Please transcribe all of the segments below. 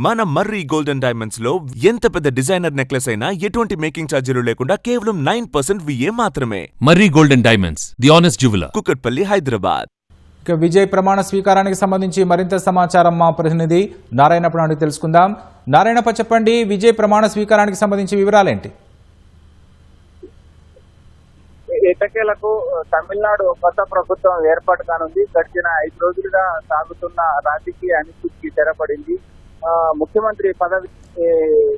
మన మర్రి golden diamonds లో ఎంత పెద్ద డిజైనర్ నెక్లెస్ అయినా ఎటువంటి మేకింగ్ ఛార్జీలు లేకుండా కేవలం 9% VA మాత్రమే. Marri golden diamonds, the honest jeweller, Kukatpally, Hyderabad. ఇక విజయ్ ప్రమాణ స్వీకారానికి సంబంధించి మరింత సమాచారం మా ప్రతినిధి నారాయణప్ప నుండి తెలుసుకుందాం. నారాయణప్ప, చెప్పండి, విజయ్ ప్రమాణ స్వీకారానికి సంబంధించి వివరాలేంటి? ఎట్టకేలకు తమిళనాడు కొత్త ప్రభుత్వం ఏర్పాటు కానుంది. గడిచిన 5 రోజులుగా సాగుతున్న రాజకీయ అనిశ్చితికి తెరపడింది. ముఖ్యమంత్రి పదవి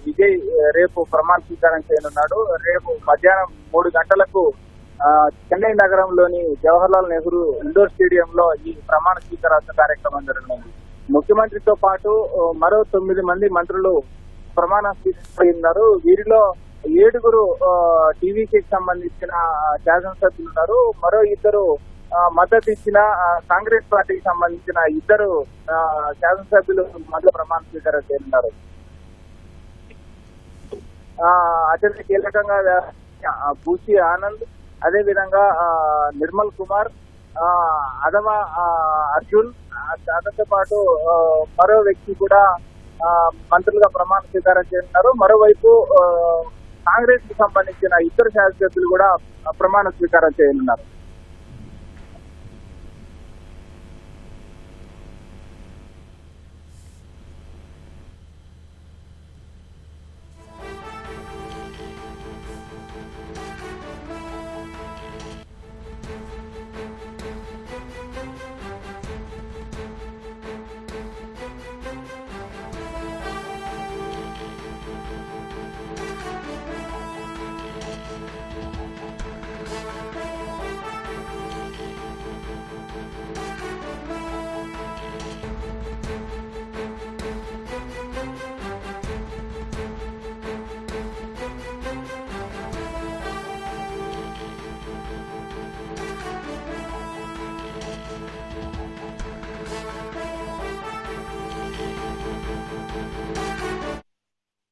విజయ్ రేపు ప్రమాణ స్వీకారం చేయనున్నాడు. రేపు మధ్యాహ్నం 3 గంటలకు చెన్నై నగరంలోని జవహర్లాల్ నెహ్రూ ఇండోర్ స్టేడియంలో ఈ ప్రమాణ స్వీకారోత్సవ కార్యక్రమం జరగనుంది. ముఖ్యమంత్రితో పాటు మరో 9 మంది మంత్రులు ప్రమాణ స్వీకరిస్తున్నారు. వీరిలో 7 టీవీకి సంబంధించిన శాసనసభ్యులు ఉన్నారు. మరో 2 మద్దతు ఇచ్చిన కాంగ్రెస్ పార్టీకి సంబంధించిన 2 శాసనసభ్యులు మధ్య ప్రమాణ స్వీకారం చేయనున్నారు. అత్యంత కీలకంగా బూసి ఆనంద్, అదే విధంగా నిర్మల్ కుమార్, అదమ అర్జున్, దాంతో పాటు మరో వ్యక్తి కూడా మంత్రులుగా ప్రమాణ స్వీకారం చేయనున్నారు. మరోవైపు కాంగ్రెస్ కి సంబంధించిన 2 శాసనసభ్యులు కూడా ప్రమాణ స్వీకారం చేయనున్నారు.